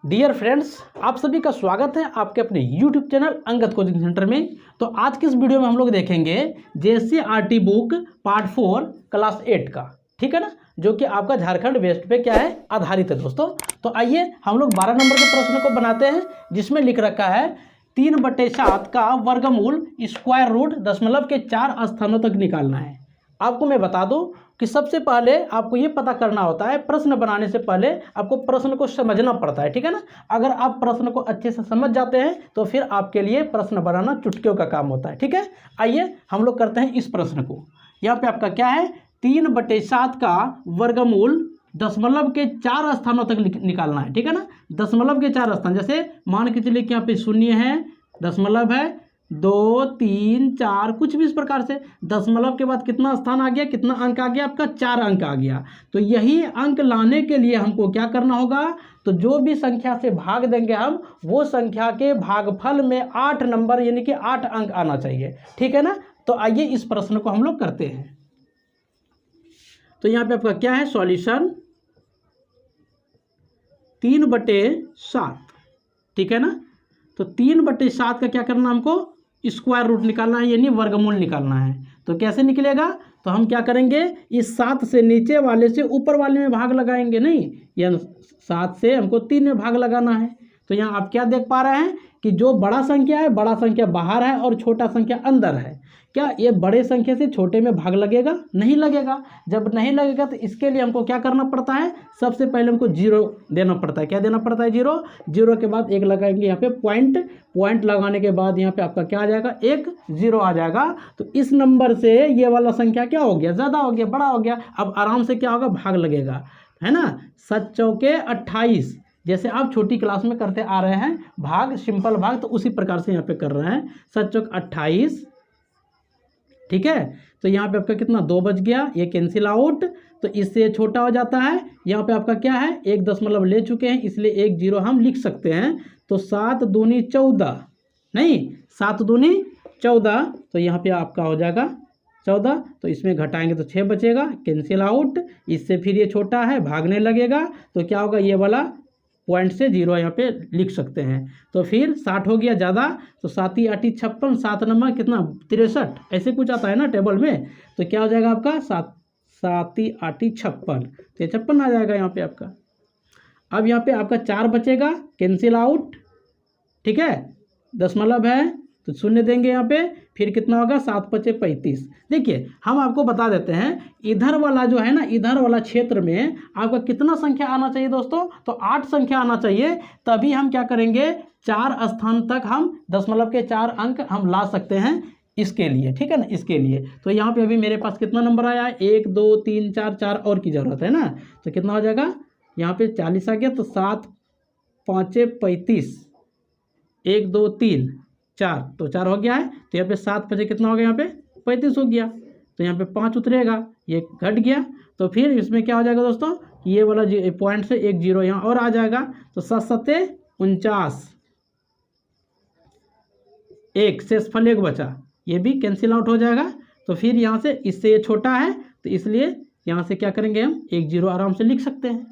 Dear friends, आप सभी का स्वागत है आपके अपने YouTube channel Angad coaching centre में। तो आज की इस वीडियो में हम लोग देखेंगे जेएससी बुक पार्ट 4 क्लास 8 का, ठीक है ना, जो कि आपका झारखंड वेस्ट पे क्या है, आधारित है दोस्तों। तो आइए हम लोग 12 नंबर के प्रश्न को बनाते हैं, जिसमें लिख रखा है 3/7 का वर्गमूल स्क्वायर रूट दशमलव के 4 स्थानों तक निकालना है। आपको मैं बता दूं कि सबसे पहले आपको ये पता करना होता है, प्रश्न बनाने से पहले आपको प्रश्न को समझना पड़ता है, ठीक है ना। अगर आप प्रश्न को अच्छे से समझ जाते हैं तो फिर आपके लिए प्रश्न बनाना चुटकियों का काम होता है, ठीक है। आइए हम लोग करते हैं इस प्रश्न को। यहाँ पे आपका क्या है, 3/7 का वर्गमूल दशमलव के 4 स्थानों तक निकालना है, ठीक है ना। दशमलव के 4 स्थान, जैसे मान के चलिए कि यहाँ पे शून्य है, दशमलव है, 2, 3, 4, कुछ भी इस प्रकार से दशमलव के बाद कितना स्थान आ गया, कितना अंक आ गया, आपका 4 अंक आ गया। तो यही अंक लाने के लिए हमको क्या करना होगा, तो जो भी संख्या से भाग देंगे हम, वो संख्या के भागफल में 8 नंबर यानी कि 8 अंक आना चाहिए, ठीक है ना। तो आइए इस प्रश्न को हम लोग करते हैं। तो यहाँ पे आपका क्या है, सॉल्यूशन 3/7, ठीक है ना। तो 3/7 का क्या करना, हमको स्क्वायर रूट निकालना है, यानी वर्गमूल निकालना है। तो कैसे निकलेगा, तो हम क्या करेंगे, इस 7 से नीचे वाले से ऊपर वाले में भाग लगाएंगे, नहीं, या 7 से हमको 3 में भाग लगाना है। तो यहाँ आप क्या देख पा रहे हैं कि जो बड़ा संख्या है, बड़ा संख्या बाहर है और छोटा संख्या अंदर है। क्या ये बड़े संख्या से छोटे में भाग लगेगा? नहीं लगेगा। जब नहीं लगेगा तो इसके लिए हमको क्या करना पड़ता है, सबसे पहले हमको 0 देना पड़ता है। क्या देना पड़ता है? 0 के बाद 1 लगाएंगे यहाँ पे, पॉइंट लगाने के बाद यहाँ पे आपका क्या आ जाएगा, 1 0 आ जाएगा। तो इस नंबर से ये वाला संख्या क्या हो गया, ज़्यादा हो गया, बड़ा हो गया। अब आराम से क्या होगा, भाग लगेगा, है ना। 7 चौके 28, जैसे आप छोटी क्लास में करते आ रहे हैं भाग, सिंपल भाग, तो उसी प्रकार से यहाँ पे कर रहे हैं। 7 चौक 28, ठीक है। तो यहाँ पे आपका कितना, 2 बच गया, ये कैंसिल आउट, तो इससे छोटा हो जाता है। यहाँ पे आपका क्या है, 1 दशमलव ले चुके हैं, इसलिए 1 0 हम लिख सकते हैं। तो 7 दूनी 14, नहीं, 7 दूनी 14, तो यहाँ पे आपका हो जाएगा 14। तो इसमें घटाएंगे तो 6 बचेगा, कैंसिल आउट, इससे फिर ये छोटा है, भागने लगेगा, तो क्या होगा, ये वाला पॉइंट से 0 यहाँ पे लिख सकते हैं। तो फिर 60 हो गया ज़्यादा, तो 7 × 8 = 56, 7 नंबर कितना, 63, ऐसे कुछ आता है ना टेबल में। तो क्या हो जाएगा आपका, 7 × 8 = 56, तो 56 आ जाएगा यहाँ पे आपका। अब यहाँ पे आपका 4 बचेगा, कैंसिल आउट, ठीक है, दशमलव है तो 0 देंगे यहाँ पे, फिर कितना होगा, 7 × 5 = 35। देखिए हम आपको बता देते हैं, इधर वाला जो है ना, इधर वाला क्षेत्र में आपका कितना संख्या आना चाहिए दोस्तों, तो 8 संख्या आना चाहिए। तभी हम क्या करेंगे, 4 स्थान तक हम दशमलव के 4 अंक हम ला सकते हैं इसके लिए, ठीक है ना, इसके लिए। तो यहाँ पे अभी मेरे पास कितना नंबर आया है, 1 2 3 4, 4 और की ज़रूरत है ना। तो कितना हो जाएगा, यहाँ पे 40 आ गया, तो 7 × 5 = 35, 1 2 3 4, तो 4 हो गया है। तो यहाँ पे 7 5 कितना हो गया, यहाँ पे 35 हो गया। तो यहाँ पे 5 उतरेगा, ये घट गया। तो फिर इसमें क्या हो जाएगा दोस्तों, ये वाला पॉइंट से 1 0 यहाँ और आ जाएगा। तो 7 7 49, 1 शेषफल 1 बचा, ये भी कैंसिल आउट हो जाएगा। तो फिर यहाँ से इससे ये छोटा है, तो इसलिए यहाँ से क्या करेंगे, हम 1 0 आराम से लिख सकते हैं,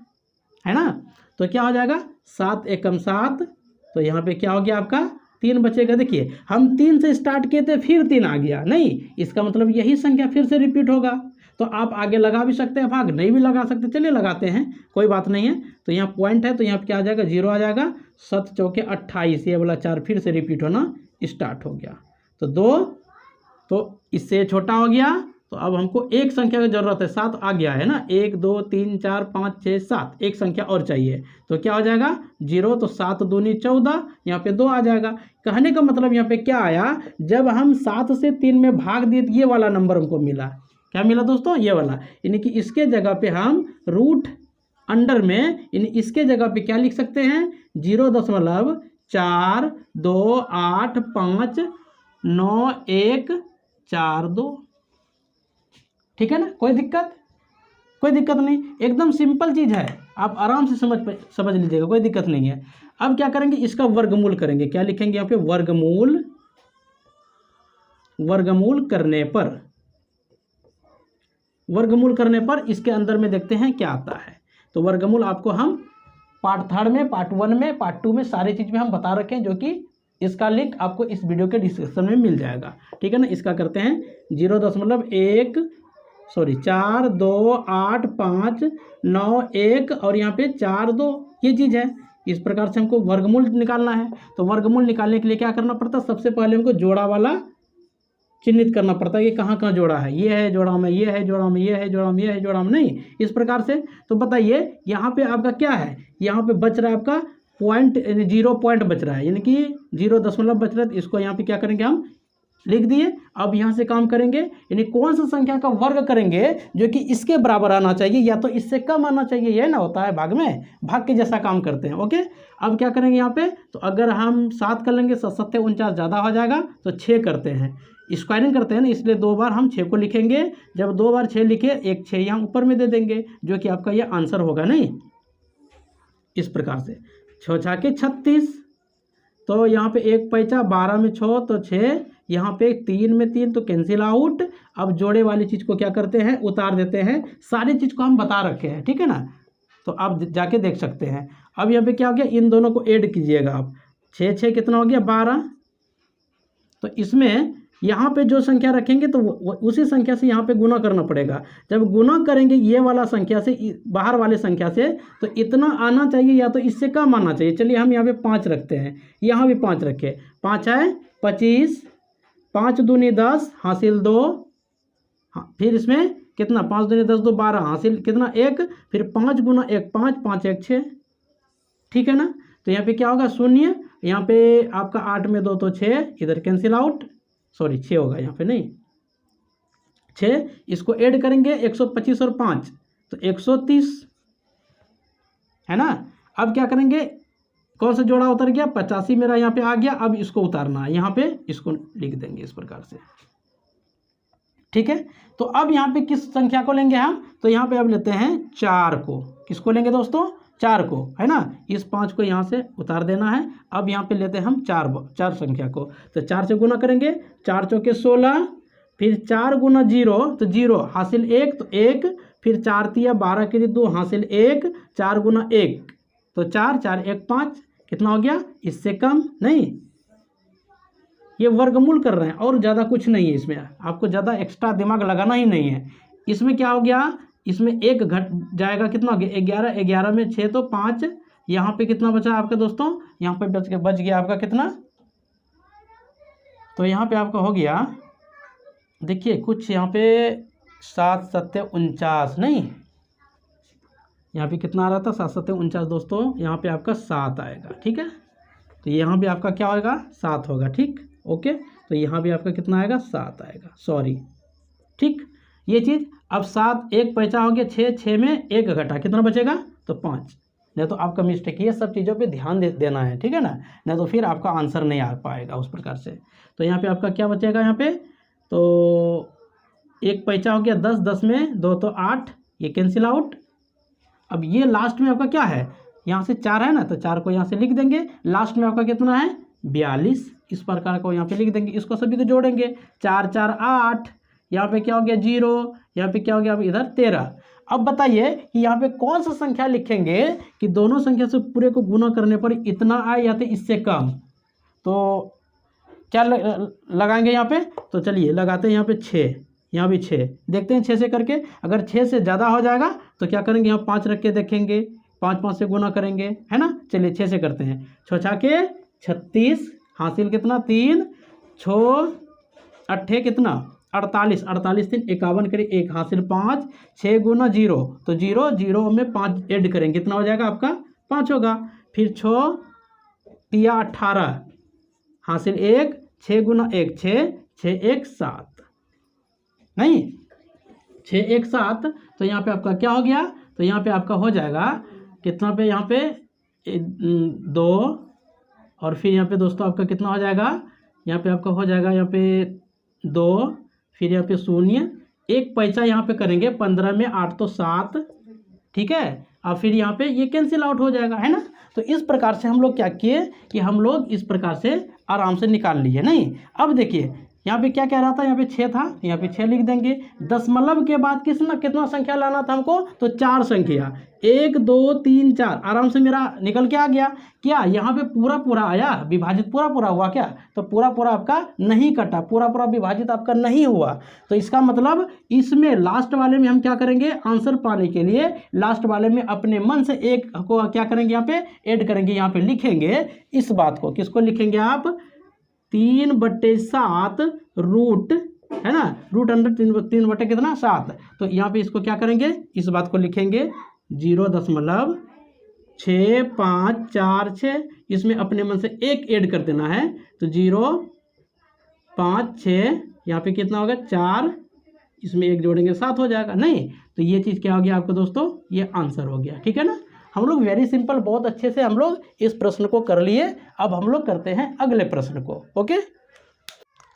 है ना। तो क्या हो जाएगा, 7 एकम 7, तो यहाँ पे क्या हो गया आपका, 3 बचेगा। देखिए हम 3 से स्टार्ट किए थे, फिर 3 आ गया, नहीं, इसका मतलब यही संख्या फिर से रिपीट होगा। तो आप आगे लगा भी सकते हैं भाग, नहीं भी लगा सकते, चलिए लगाते हैं, कोई बात नहीं है। तो यहाँ पॉइंट है, तो यहाँ पे क्या आ जाएगा, 0 आ जाएगा। 7 चौके 28, ये वाला 4 फिर से रिपीट होना स्टार्ट हो गया। तो 2, तो इससे छोटा हो गया। तो अब हमको एक संख्या की जरूरत है, 7 आ गया है ना, 1 2 3 4 5 6 7, एक संख्या और चाहिए। तो क्या हो जाएगा, 0, तो 7 दूनी 14, यहाँ पे 2 आ जाएगा। कहने का मतलब यहाँ पे क्या आया, जब हम 7 से 3 में भाग दिए तो ये वाला नंबर हमको मिला। क्या मिला दोस्तों, ये वाला, यानी कि इसके जगह पे हम रूट अंडर में, यानी इसके जगह पे क्या लिख सकते हैं, 0.4 2 8 5 9 1 4 2, ठीक है ना। कोई दिक्कत नहीं, एकदम सिंपल चीज़ है, आप आराम से समझ लीजिएगा, कोई दिक्कत नहीं है। अब क्या करेंगे, इसका वर्गमूल करेंगे। क्या लिखेंगे यहाँ पे, वर्गमूल करने पर इसके अंदर में देखते हैं क्या आता है। तो वर्गमूल आपको हम पार्ट 3 में, पार्ट 1 में, पार्ट 2 में सारी चीज़ में हम बता रखे हैं, जो कि इसका लिंक आपको इस वीडियो के डिस्क्रिप्शन में मिल जाएगा। ठीक है ना। इसका करते हैं 4 2 8 5 9 1 और यहाँ पे 4 2, ये चीज़ है। इस प्रकार से हमको वर्गमूल निकालना है। तो वर्गमूल निकालने के लिए क्या करना पड़ता है, सबसे पहले हमको जोड़ा वाला चिन्हित करना पड़ता है कि कहाँ कहाँ जोड़ा है। ये है जोड़ा में, ये है जोड़ा में, ये है जोड़ा में, ये है जोड़ा में, नहीं इस प्रकार से। तो बताइए यहाँ पे आपका क्या है, यहाँ पे बच रहा है आपका 0 पॉइंट बच रहा है, यानी कि 0 बच रहा है। तो इसको यहाँ पे क्या करेंगे, हम लिख दिए। अब यहाँ से काम करेंगे, यानी कौन सा संख्या का वर्ग करेंगे जो कि इसके बराबर आना चाहिए या तो इससे कम आना चाहिए। यह ना होता है भाग में, भाग के जैसा काम करते हैं। ओके, अब क्या करेंगे यहाँ पे, तो अगर हम 7 कर लेंगे 7 7 49 ज़्यादा हो जाएगा, तो 6 करते हैं, स्क्वायरिंग करते हैं ना, इसलिए 2 बार हम 6 को लिखेंगे। जब 2 बार 6 लिखे, एक 6 यहाँ ऊपर में दे देंगे, जो कि आपका ये आंसर होगा। नहीं इस प्रकार से 6 छाके 36, तो यहाँ पे 1 पैंचा 12 में 6 तो 6, यहाँ पे 3 में 3 तो कैंसिल आउट। अब जोड़े वाली चीज़ को क्या करते हैं, उतार देते हैं। सारी चीज़ को हम बता रखे हैं, ठीक है ना, तो आप जाके देख सकते हैं। अब यहाँ पे क्या हो गया, इन दोनों को ऐड कीजिएगा आप। 6 6 कितना हो गया 12। तो इसमें यहाँ पे जो संख्या रखेंगे तो उसी संख्या से यहाँ पे गुना करना पड़ेगा। जब गुना करेंगे ये वाला संख्या से बाहर वाले संख्या से, तो इतना आना चाहिए या तो इससे कम आना चाहिए। चलिए हम यहाँ पे 5 रखते हैं, यहाँ भी 5 रखे। 5 है 25, 5 दूनी 10 हासिल 2, हाँ फिर इसमें कितना 5 दूनी 10 2 12 हासिल कितना 1, फिर 5 गुना 1 5 5 1 6, ठीक है ना। तो यहाँ पे क्या होगा 0, यहाँ पे आपका 8 में 2 तो 6, इधर कैंसिल आउट, सॉरी 6 होगा यहाँ पे, नहीं 6। इसको ऐड करेंगे 125 और 5 तो 130 है ना। अब क्या करेंगे, कौन सा जोड़ा उतर गया, 85 मेरा यहाँ पे आ गया। अब इसको उतारना है, यहाँ पे इसको लिख देंगे इस प्रकार से, ठीक है। तो अब यहाँ पे किस संख्या को लेंगे हम, तो यहाँ पे अब लेते हैं 4 को। किसको लेंगे दोस्तों, 4 को, है ना। इस 5 को यहाँ से उतार देना है। अब यहाँ पे लेते हैं हम 4 संख्या को, तो 4 से गुना करेंगे, 4 चौके 16, फिर 4 गुना 0 तो 0 हासिल 1 तो 1, फिर 4 तिया 12 के लिए 2 हासिल 1, 4 गुना 1 तो 4 4 1 5, कितना हो गया, इससे कम नहीं। ये वर्गमूल कर रहे हैं और ज़्यादा कुछ नहीं है इसमें, आपको ज़्यादा एक्स्ट्रा दिमाग लगाना ही नहीं है। इसमें क्या हो गया, इसमें 1 घट जाएगा, कितना हो गया 11, 11 में 6 तो 5, यहाँ पे कितना बचा आपका दोस्तों, यहाँ पे बच गया आपका कितना, तो यहाँ पे आपका हो गया, देखिए कुछ यहाँ पे 7 7 49, नहीं यहाँ पे कितना आ रहा था 7 7 49 दोस्तों, यहाँ पे आपका 7 आएगा, ठीक है। तो यहाँ भी आपका क्या होगा 7 होगा, ठीक ओके। तो यहाँ भी आपका कितना आएगा 7 आएगा, सॉरी, ठीक ये चीज़। अब 7 1 पैसा हो गया 6, 6 में 1 घटा, कितना बचेगा तो 5। नहीं तो आपका मिस्टेक, ये सब चीज़ों पे ध्यान देना है, ठीक है ना, नहीं तो फिर आपका आंसर नहीं आ पाएगा उस प्रकार से। तो यहाँ पे आपका क्या बचेगा, यहाँ पे तो 1 पैसा हो गया 10, 10 में 2 तो 8, ये कैंसिल आउट। अब ये लास्ट में आपका क्या है, यहाँ से 4 है ना, तो 4 को यहाँ से लिख देंगे। लास्ट में आपका कितना है 42, इस प्रकार को यहाँ पे लिख देंगे। इसको सभी को जोड़ेंगे, 4 4 8, यहाँ पे क्या हो गया 0, यहाँ पे क्या हो गया अब इधर 13। अब बताइए कि यहाँ पे कौन सा संख्या लिखेंगे कि दोनों संख्या से पूरे को गुना करने पर इतना आए या तो इससे कम। तो क्या लगाएंगे यहाँ पे, तो चलिए लगाते हैं यहाँ पे 6, यहाँ भी 6, देखते हैं 6 से करके। अगर 6 से ज़्यादा हो जाएगा तो क्या करेंगे, यहाँ 5 रख के देखेंगे, 5 5 से गुना करेंगे, है ना। चलिए 6 से करते हैं, 6 6 के 36 हासिल कितना 3, 6 8 कितना 48, 48 3 51 करें 1 हासिल 5, 6 गुना 0 तो 0, 0 में 5 ऐड करेंगे, कितना हो जाएगा आपका 5 होगा। फिर 6 तिया 18 हासिल 1, 6 गुना 1 6, 6 1 7, नहीं 6 1 7। तो यहाँ पे आपका क्या हो गया, तो यहाँ पे आपका हो जाएगा कितना पे, यहाँ पे 2, और फिर यहाँ पे दोस्तों आपका कितना हो जाएगा, यहाँ पे आपका हो जाएगा यहाँ पे 2, फिर यहाँ पे 0, 1 पैसा यहाँ पे करेंगे, 15 में 8 तो 7, ठीक है। और फिर यहाँ पे ये कैंसिल आउट हो जाएगा, है ना। तो इस प्रकार से हम लोग क्या किए कि हम लोग इस प्रकार से आराम से निकाल लिए। नहीं अब देखिए यहाँ पे क्या कह रहा था, यहाँ पे 6 था, यहाँ पे 6 लिख देंगे। दशमलव के बाद कितना संख्या लाना था हमको, तो 4 संख्या, 1 2 3 4 आराम से मेरा निकल के आ गया। क्या यहाँ पे पूरा पूरा आया, विभाजित पूरा पूरा हुआ क्या, तो पूरा पूरा आपका नहीं कटा, पूरा पूरा विभाजित आपका नहीं हुआ। तो इसका मतलब इसमें लास्ट वाले में हम क्या करेंगे, आंसर पाने के लिए लास्ट वाले में अपने मन से एक को क्या करेंगे, यहाँ पे ऐड करेंगे, यहाँ पे लिखेंगे इस बात को, किसको लिखेंगे आप, 3/7 रूट, है ना, रूट अंडर 3 बटे कितना 7। तो यहाँ पे इसको क्या करेंगे, इस बात को लिखेंगे 0.6546, इसमें अपने मन से एक ऐड कर देना है, तो 0.56, यहाँ पे कितना होगा 4, इसमें एक जोड़ेंगे 7 हो जाएगा। नहीं तो ये चीज़ क्या हो गया आपको दोस्तों, ये आंसर हो गया। ठीक है ना, हम लोग वेरी सिंपल बहुत अच्छे से हम लोग इस प्रश्न को कर लिए। अब हम लोग करते हैं अगले प्रश्न को। ओके,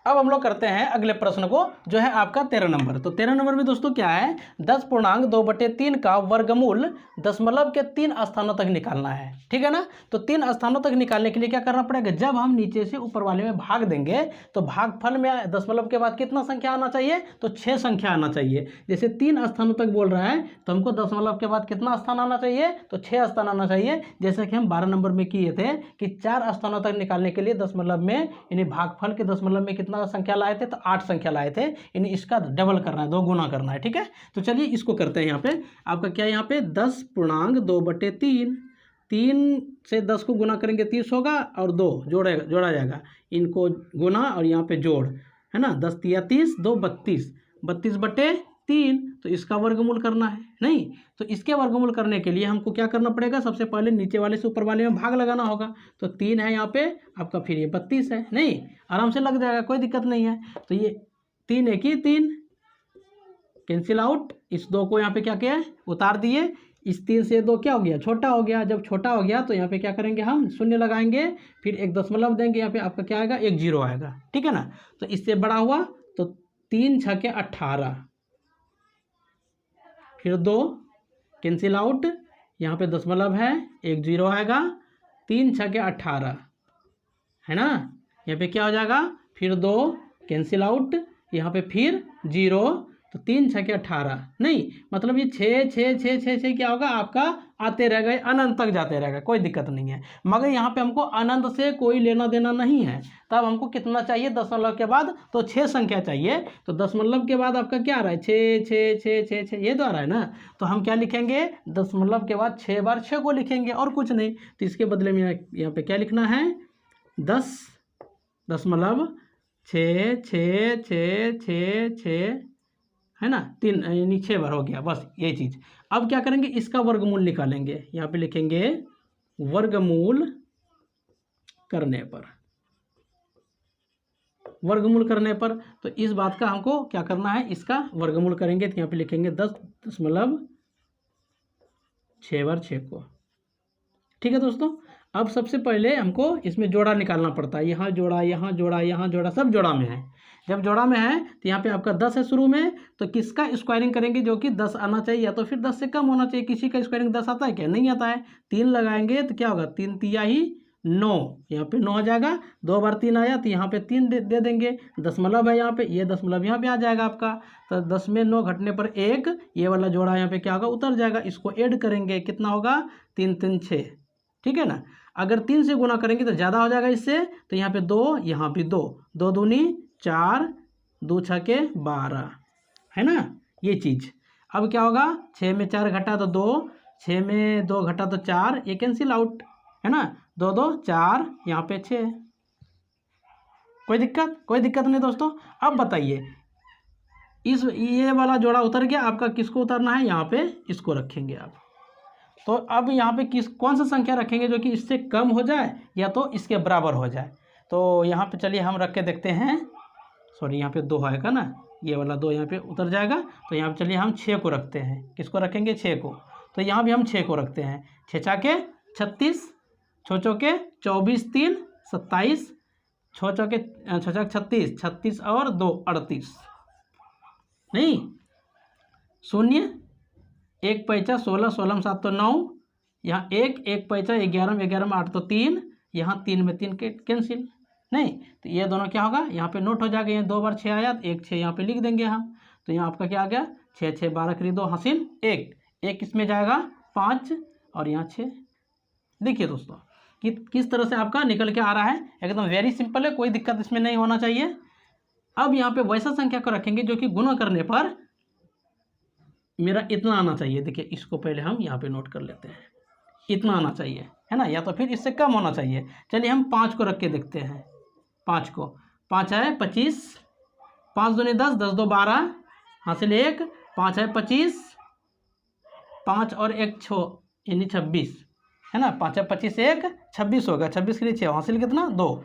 अब हम लोग करते हैं अगले प्रश्न को, जो है आपका 13 नंबर। तो 13 नंबर में दोस्तों क्या है, 10.2/3 का वर्गमूल दशमलव के 3 स्थानों तक निकालना है। ठीक है ना, तो 3 स्थानों तक निकालने के लिए क्या करना पड़ेगा, जब हम नीचे से ऊपर वाले में भाग देंगे तो भागफल में दशमलव के बाद कितना संख्या आना चाहिए, तो 6 संख्या आना चाहिए। जैसे 3 स्थानों तक बोल रहा है तो हमको दशमलव के बाद कितना स्थान आना चाहिए, तो 6 स्थान आना चाहिए। जैसे कि हम 12 नंबर में किए थे कि 4 स्थानों तक निकालने के लिए दशमलव में यानी भागफल के दशमलव में कितना संख्या लाए थे, तो 8 संख्या लाए थे, यानी इसका डबल करना है, 2 गुना करना है। ठीक है, तो चलिए इसको करते हैं। यहाँ पे आपका क्या है, यहाँ पे 10.2/3, 3 से 10 को गुना करेंगे 30 होगा, और 2 जोड़ा जाएगा, इनको गुना और यहाँ पे जोड़, है ना, 10 तिया 30, 2 32, 32/3, तो इसका वर्गमूल करना है। नहीं तो इसके वर्गमूल करने के लिए हमको क्या करना पड़ेगा, सबसे पहले नीचे वाले से ऊपर वाले में भाग लगाना होगा। तो 3 है यहाँ पे आपका, फिर ये 32 है, नहीं आराम से लग जाएगा, कोई दिक्कत नहीं है। तो ये 3 1 ही 3 कैंसिल आउट, इस 2 को यहाँ पे क्या किया है, उतार दिए, इस 3 से 2 क्या हो गया, छोटा हो गया। जब छोटा हो गया तो यहाँ पे क्या करेंगे, हम शून्य लगाएंगे, फिर एक दशमलव देंगे, यहाँ पे आपका क्या आएगा, एक 0 आएगा। ठीक है ना, तो इससे बड़ा हुआ तो 3 6 18, फिर 2 कैंसिल आउट, यहाँ पे दशमलव है, एक 0 आएगा, 3 6 18, है ना, यहाँ पे क्या हो जाएगा, फिर 2 कैंसिल आउट, यहाँ पे फिर 0, तो 3 6 18, नहीं मतलब ये 6 6 6 6 6 क्या होगा आपका, आते रहेगा, अनंत तक जाते रहेगा, कोई दिक्कत नहीं है। मगर यहाँ पे हमको अनंत से कोई लेना देना नहीं है, तब हमको कितना चाहिए, दशमलव के बाद तो 6 संख्या चाहिए। तो दशमलव के बाद आपका क्या आ रहा है, 6 6 6 6 6, ये तो आ रहा है ना। तो हम क्या लिखेंगे, दशमलव के बाद 6 बार 6 को लिखेंगे और कुछ नहीं। तो इसके बदले में यहाँ पे क्या लिखना है, 10.6 6 6 6 6, है ना, 3 यानी 6 बार हो गया, बस यही चीज़। अब क्या करेंगे, इसका वर्गमूल निकालेंगे, यहाँ पे लिखेंगे वर्गमूल करने पर, वर्गमूल करने पर, तो इस बात का हमको क्या करना है, इसका वर्गमूल करेंगे, तो यहाँ पे लिखेंगे 10.6 बार 6 को। ठीक है दोस्तों, अब सबसे पहले हमको इसमें जोड़ा निकालना पड़ता है, यहाँ जोड़ा यहाँ जोड़ा यहाँ जोड़ा, सब जोड़ा में है। जब जोड़ा में है तो यहाँ पे आपका 10 है शुरू में, तो किसका स्क्वायरिंग करेंगे, जो कि 10 आना चाहिए, या तो फिर 10 से कम होना चाहिए। किसी का स्क्वायरिंग 10 आता है क्या, नहीं आता है। 3 लगाएंगे तो क्या होगा, 3 तिया ही 9, यहाँ पे 9 हो जाएगा। 2 बार 3 आया तो यहाँ पे 3 दे देंगे, दशमलव है यहाँ पे, ये दशमलव यहाँ पे आ जाएगा आपका। तो 10 में 9 घटने पर 1, ये वाला जोड़ा यहाँ पे क्या होगा, उतर जाएगा। इसको ऐड करेंगे, कितना होगा, 3 3 6, ठीक है ना। अगर 3 से गुना करेंगे तो ज़्यादा हो जाएगा इससे, तो यहाँ पे 2, यहाँ भी 2, 2 दूनी 4, 2 6 12, है ना, ये चीज़। अब क्या होगा, 6 में 4 घटा तो 2, 6 में 2 घटा तो 4, ये कैंसिल आउट, है ना, 2 2 4, यहाँ पे 6। कोई दिक्कत नहीं दोस्तों। अब बताइए, ये वाला जोड़ा उतर गया आपका, किसको उतरना है, यहाँ पे इसको रखेंगे आप। तो अब यहाँ पे कौन सा संख्या रखेंगे जो कि इससे कम हो जाए या तो इसके बराबर हो जाए। तो यहाँ पे चलिए हम रख के देखते हैं, सॉरी यहाँ पे 2 आएगा ना, ये वाला 2 यहाँ पे उतर जाएगा। तो यहाँ पे चलिए हम 6 को रखते हैं, किसको रखेंगे, 6 को। तो यहाँ भी हम 6 को रखते हैं, 6 छके 36, 6 चौके 24 3 27, 6 चौके 6 36, 36 और 2 38, नहीं 0, 1 पैंचा 16, 16 में 7 तो 9, यहाँ 1 1 पैंचा 11 में 11 में 8 तो 3, यहाँ 3 में 3 कैंसिल, नहीं, तो ये दोनों क्या होगा, यहाँ पे नोट हो जाएगा। ये 2 बार 6 आया, तो 1 6 यहाँ पे लिख देंगे हम। तो यहाँ आपका क्या आ गया, 6 6 12 करी 2 हासिल 1 इसमें जाएगा 5 और यहाँ 6। देखिए दोस्तों कि किस तरह से आपका निकल के आ रहा है, एकदम वेरी सिंपल है, कोई दिक्कत इसमें नहीं होना चाहिए। अब यहाँ पे वैसा संख्या को रखेंगे जो कि गुणा करने पर मेरा इतना आना चाहिए। देखिए इसको पहले हम यहाँ पे नोट कर लेते हैं, इतना आना चाहिए है ना, या तो फिर इससे कम होना चाहिए। चलिए हम 5 को रख के देखते हैं। 5 को, 5 है 25, 5 दूनी 10, 10 दो 12 हासिल 1, 5 है 25, 5 और 1 6 यानी 26 है ना। 5 है 25, 1 26 होगा, 26 के लिए 6 हासिल कितना 2।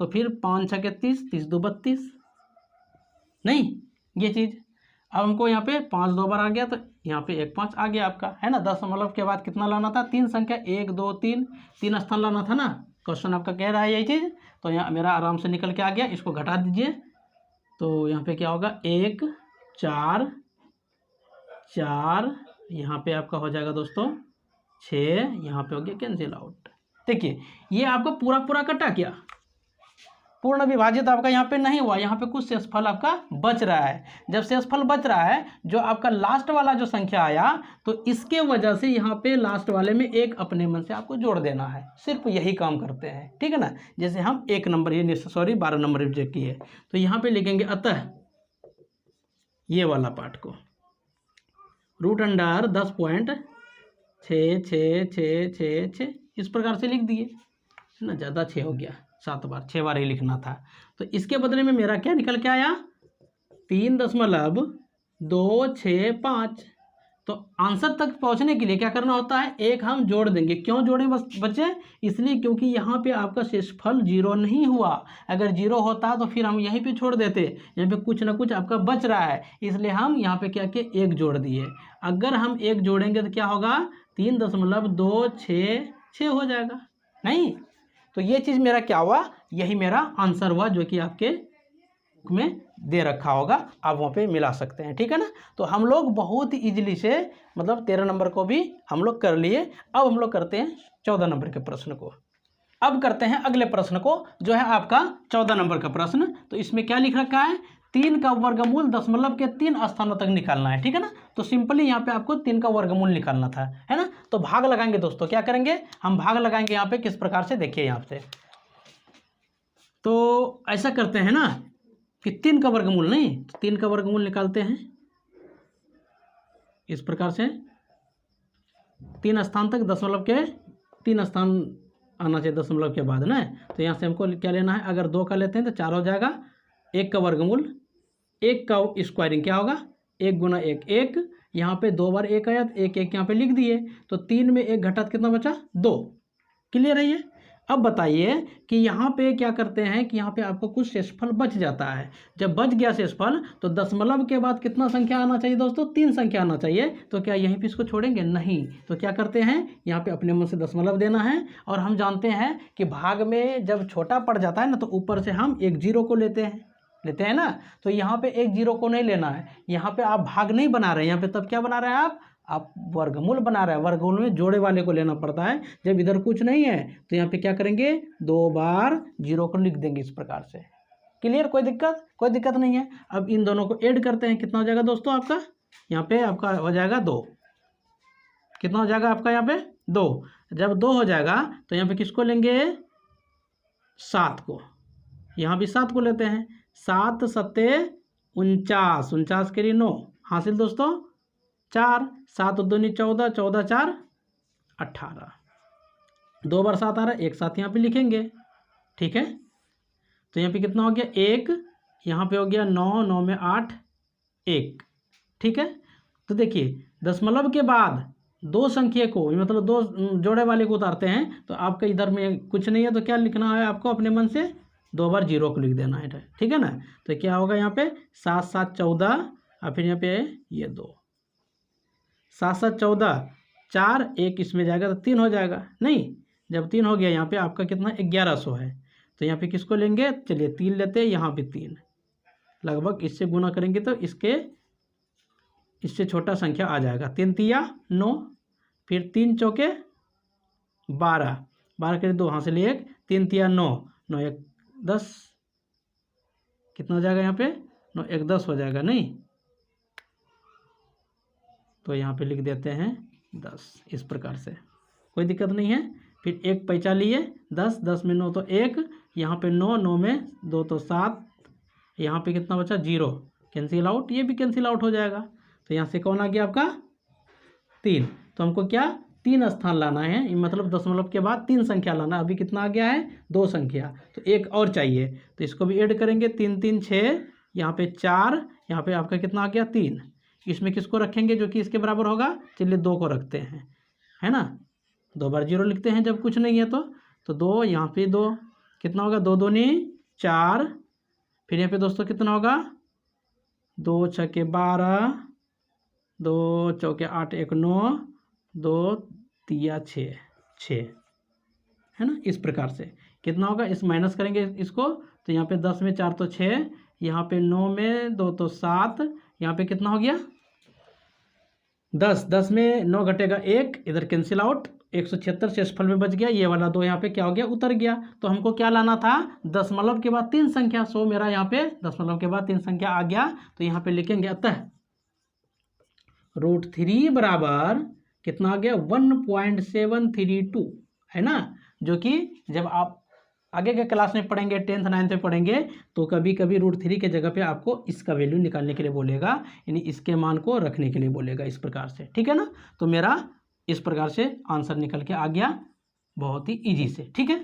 तो फिर 5 6 30, 30 2 32, नहीं ये चीज़। अब हमको यहाँ पे 5 2 बार आ गया, तो यहाँ पे 1 5 आ गया आपका है ना। दशमलव के बाद कितना लाना था, 3 संख्या 1 2 3, 3 स्थान लाना था ना। क्वेश्चन आपका कह रहा है यही चीज़, तो यहाँ मेरा आराम से निकल के आ गया। इसको घटा दीजिए, तो यहाँ पे क्या होगा 1 4 4, यहाँ पे आपका हो जाएगा दोस्तों 6, यहाँ पे हो गया कैंसिल आउट। देखिए ये आपका पूरा पूरा कटा क्या, पूर्ण विभाजित आपका यहाँ पे नहीं हुआ, यहाँ पे कुछ शेषफल आपका बच रहा है। जब शेषफल बच रहा है, जो आपका लास्ट वाला जो संख्या आया, तो इसके वजह से यहाँ पे लास्ट वाले में एक अपने मन से आपको जोड़ देना है। सिर्फ यही काम करते हैं, ठीक है ना। जैसे हम 1 नंबर ये 12 नंबर रिजेक्ट किए, तो यहाँ पे लिखेंगे अतः ये वाला पार्ट को √अंडर 10.66666 इस प्रकार से लिख दिए है ना। ज़्यादा 6 हो गया, 7 बार 6 बार ही लिखना था। तो इसके बदले में मेरा क्या निकल के आया 3.265। तो आंसर तक पहुंचने के लिए क्या करना होता है, एक हम जोड़ देंगे। क्यों जोड़ें बस बच्चे, इसलिए क्योंकि यहाँ पे आपका शेषफल 0 नहीं हुआ। अगर 0 होता तो फिर हम यहीं पे छोड़ देते, यहाँ पे कुछ ना कुछ आपका बच रहा है, इसलिए हम यहाँ पे क्या किए 1 जोड़ दिए। अगर हम 1 जोड़ेंगे तो क्या होगा 3.266 हो जाएगा, नहीं। तो ये चीज़ मेरा क्या हुआ, यही मेरा आंसर हुआ, जो कि आपके में दे रखा होगा, आप वहाँ पे मिला सकते हैं, ठीक है ना। तो हम लोग बहुत ही ईजिली से मतलब 13 नंबर को भी हम लोग कर लिए। अब हम लोग करते हैं 14 नंबर के प्रश्न को। अब करते हैं अगले प्रश्न को, जो है आपका 14 नंबर का प्रश्न। तो इसमें क्या लिख रखा है, 3 का वर्गमूल दशमलव के 3 स्थानों तक निकालना है, ठीक है ना। तो सिंपली यहाँ पे आपको 3 का वर्गमूल निकालना था, है ना। तो भाग लगाएंगे दोस्तों, क्या करेंगे हम भाग लगाएंगे यहाँ पे किस प्रकार से, देखिए यहाँ से। तो ऐसा करते हैं ना कि 3 का वर्गमूल नहीं, 3 का वर्गमूल निकालते हैं इस प्रकार से। 3 स्थान तक दशमलव के 3 स्थान आना चाहिए दशमलव के बाद ना। तो यहाँ से हमको क्या लेना है, अगर 2 का लेते हैं तो 4 हो जाएगा। 1 का वर्गमूल, 1 का स्क्वायरिंग क्या होगा 1 गुना 1 1, यहाँ पे 2 बार 1 आया तो 1 1 यहाँ पे लिख दिए। तो 3 में 1 घटा तो कितना बचा 2। क्लियर है ये। अब बताइए कि यहाँ पे क्या करते हैं कि यहाँ पे आपको कुछ शेषफल बच जाता है। जब बच गया शेषफल, तो दशमलव के बाद कितना संख्या आना चाहिए दोस्तों, 3 संख्या आना चाहिए। तो क्या यहीं पे इसको छोड़ेंगे, नहीं। तो क्या करते हैं, यहाँ पे अपने मन से दशमलव देना है। और हम जानते हैं कि भाग में जब छोटा पड़ जाता है ना, तो ऊपर से हम 1 0 को लेते हैं ना। तो यहाँ पे 1 0 को नहीं लेना है, यहाँ पे आप भाग नहीं बना रहे हैं, यहाँ पे तब क्या बना रहे हैं आप वर्गमूल बना रहे हैं। वर्गमूल में जोड़े वाले को लेना पड़ता है। जब इधर कुछ नहीं है तो यहाँ पे क्या करेंगे 2 बार 0 को लिख देंगे इस प्रकार से। क्लियर, कोई दिक्कत नहीं है। अब इन दोनों को ऐड करते हैं, कितना हो जाएगा दोस्तों आपका, यहाँ पे आपका हो जाएगा 2। कितना हो जाएगा आपका यहाँ पे 2। जब 2 हो जाएगा तो यहाँ पे किसको लेंगे 7 को, यहाँ भी 7 को लेते हैं। 7 7 49, 49 के लिए 9 हासिल दोस्तों 4, 7 दूनी 14, 14 4 18, 2 बार 7 आ रहा है, एक साथ यहाँ पे लिखेंगे, ठीक है। तो यहाँ पे कितना हो गया 1, यहाँ पे हो गया 9, 9 में 8 1, ठीक है। तो देखिए दशमलव के बाद 2 संख्या को मतलब 2 जोड़े वाले को उतारते हैं, तो आपका इधर में कुछ नहीं है, तो क्या लिखना है आपको अपने मन से 2 बार 0 को लिख देना है, ठीक है ना। तो क्या होगा यहाँ पे 7 7 14 और फिर यहाँ पे ये 2, 7 7 14 4 1 इसमें जाएगा तो 3 हो जाएगा, नहीं। जब 3 हो गया यहाँ पे आपका कितना 1100 है। तो यहाँ पे किसको लेंगे, चलिए 3 लेते हैं, यहाँ पे 3 लगभग इससे गुना करेंगे तो इससे छोटा संख्या आ जाएगा। 3 तिया 9, फिर 3 चौके 12, 12 के 2 हासिल 1, 3 तिया 9, 9 1 10 कितना हो जाएगा यहाँ पे 9 1 10 हो जाएगा नहीं, तो यहाँ पे लिख देते हैं 10 इस प्रकार से, कोई दिक्कत नहीं है। फिर 1 पैंचा लिए 10, 10 में 9 तो 1, यहाँ पे 9, 9 में 2 तो 7, यहाँ पे कितना बचा 0, कैंसिल आउट, ये भी कैंसिल आउट हो जाएगा। तो यहाँ से कौन आ गया आपका 3। तो हमको क्या 3 स्थान लाना है, मतलब दशमलव के बाद 3 संख्या लाना। अभी कितना आ गया है 2 संख्या, तो 1 और चाहिए, तो इसको भी ऐड करेंगे। 3 3 6, यहाँ पे 4, यहाँ पे आपका कितना आ गया 3। इसमें किसको रखेंगे जो कि इसके बराबर होगा, चलिए 2 को रखते हैं, है ना। 2 बार 0 लिखते हैं जब कुछ नहीं है तो 2, यहाँ पे 2 कितना होगा 2 दूनी 4, फिर यहाँ पे दोस्तों कितना होगा 2 छक्के 12, 2 चौके 8 1 9, 2 तिया 6 6, है ना। इस प्रकार से कितना होगा, इस माइनस करेंगे इसको, तो यहाँ पे 10 में 4 तो 6, यहाँ पे 9 में 2 तो 7, यहाँ पे कितना हो गया 10, 10 में 9 घटेगा 1, इधर कैंसिल आउट, 176 शेषफल में बच गया। ये वाला 2 यहाँ पे क्या हो गया उतर गया। तो हमको क्या लाना था दशमलव के बाद 3 संख्या, सो मेरा यहाँ पे दशमलव के बाद 3 संख्या आ गया। तो यहाँ पे लिखेंगे अतः √3 बराबर कितना आ गया 1.732, है ना। जो कि जब आप आगे के क्लास में पढ़ेंगे 10th 9th में पढ़ेंगे तो कभी कभी √3 के जगह पे आपको इसका वैल्यू निकालने के लिए बोलेगा, यानी इसके मान को रखने के लिए बोलेगा, इस प्रकार से, ठीक है ना। तो मेरा इस प्रकार से आंसर निकल के आ गया बहुत ही इजी से, ठीक है।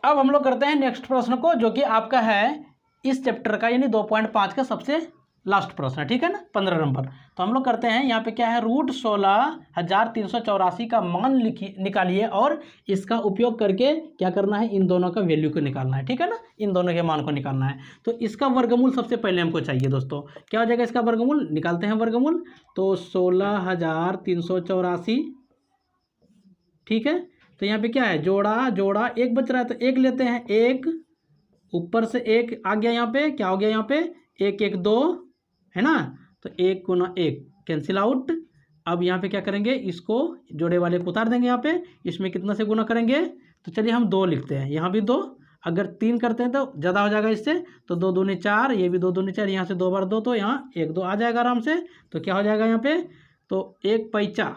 अब हम लोग करते हैं नेक्स्ट प्रश्न को, जो कि आपका है इस चैप्टर का, यानी 2.5 का सबसे लास्ट प्रश्न है, ठीक है ना, 15 नंबर। तो हम लोग करते हैं यहाँ पे क्या है √16,384 का मान निकालिए और इसका उपयोग करके क्या करना है इन दोनों का वैल्यू को निकालना है, ठीक है ना, इन दोनों के मान को निकालना है। तो इसका वर्गमूल सबसे पहले हमको चाहिए दोस्तों, क्या हो जाएगा इसका वर्गमूल, निकालते हैं वर्गमूल। तो 16,384, ठीक है। तो यहाँ पे क्या है जोड़ा जोड़ा 1 बच रहा है, तो 1 लेते हैं, 1 ऊपर से 1 आ गया, यहाँ पे क्या हो गया, यहाँ पे 1 1 2, है ना। तो 1 गुना 1 कैंसिल आउट। अब यहाँ पे क्या करेंगे, इसको जोड़े वाले को उतार देंगे, यहाँ पे इसमें कितना से गुना करेंगे, तो चलिए हम 2 लिखते हैं, यहाँ भी 2, अगर 3 करते हैं तो ज़्यादा हो जाएगा इससे, तो 2 दूनी 4, ये भी 2 दूनी 4, यहाँ से 2 बार 2, तो यहाँ 1 2 आ जाएगा आराम से। तो क्या हो जाएगा यहाँ पे, तो 1 पैंचा,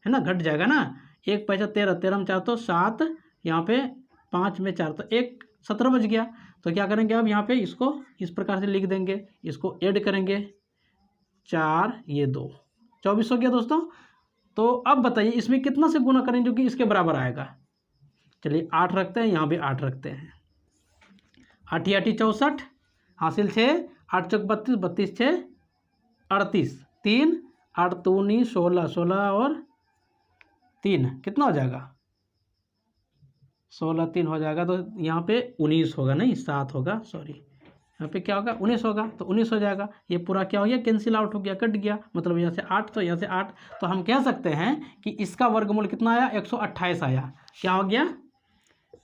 है ना, घट जाएगा ना, 1 पैंचा 13, 13 में 4 तो 7, यहाँ पे 5 में 4 तो 1 17 बच गया। तो क्या करेंगे अब यहाँ पे इसको इस प्रकार से लिख देंगे, इसको ऐड करेंगे 4 ये 2 24 हो गया दोस्तों। तो अब बताइए इसमें कितना से गुना करें जो कि इसके बराबर आएगा। चलिए 8 रखते हैं, यहाँ भी 8 रखते हैं, 8 8 64 हासिल 6, 8 चौक 32, 32 6 38, 3 8 दूनी 16, 16 और 3 कितना हो जाएगा 16 3 हो जाएगा, तो यहाँ पे 19 होगा, नहीं 7 होगा, सॉरी यहाँ पे क्या होगा 19 होगा, तो 19 हो जाएगा। ये पूरा क्या हो गया कैंसिल आउट हो गया, कट गया, मतलब यहाँ से 8 तो यहाँ से 8, तो हम कह सकते हैं कि इसका वर्गमूल कितना आया 128 आया। क्या हो गया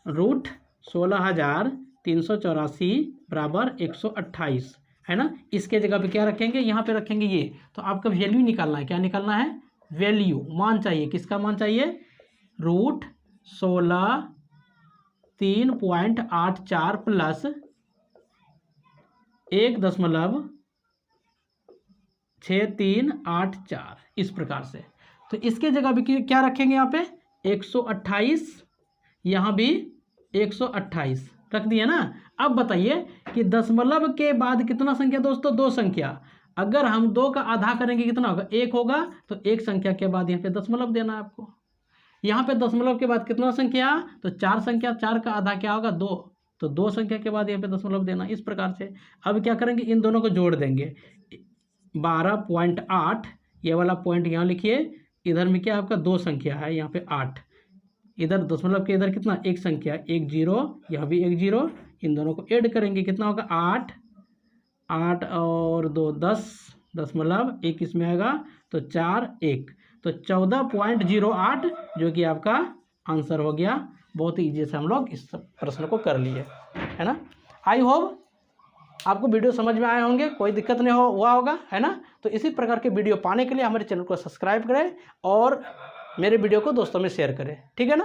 √16,384 बराबर 128, है ना। इसके जगह पे क्या रखेंगे, यहाँ पे रखेंगे ये। तो आपका वैल्यू निकालना है, क्या निकालना है वैल्यू, मान चाहिए, किसका मान चाहिए √16 3.84 प्लस 1.6384 इस प्रकार से। तो इसके जगह भी क्या रखेंगे यहाँ पे 128, यहाँ भी 128 रख दिया ना। अब बताइए कि दशमलव के बाद कितना संख्या दोस्तों 2 संख्या, अगर हम 2 का आधा करेंगे कितना होगा 1 होगा, तो 1 संख्या के बाद यहाँ पे दशमलव देना है आपको। यहाँ पे दशमलव के बाद कितना संख्या, तो 4 संख्या, 4 का आधा क्या होगा 2, तो 2 संख्या के बाद यहाँ पे दशमलव देना, इस प्रकार से। अब क्या करेंगे इन दोनों को जोड़ देंगे, 12.8 ये वाला पॉइंट यहाँ लिखिए, इधर में क्या आपका 2 संख्या है, यहाँ पे 8, इधर दशमलव के इधर कितना 1 संख्या 1 0, यहाँ भी 1 0, इन दोनों को ऐड करेंगे कितना होगा 8 8 और 2 10, दशमलव 1 इसमें आएगा, तो 4 1, तो 14.08 जो कि आपका आंसर हो गया। बहुत ही ईजी से हम लोग इस प्रश्न को कर लिए, है ना। आई होप आपको वीडियो समझ में आए होंगे, कोई दिक्कत नहीं हुआ होगा, है ना। तो इसी प्रकार के वीडियो पाने के लिए हमारे चैनल को सब्सक्राइब करें और मेरे वीडियो को दोस्तों में शेयर करें, ठीक है ना।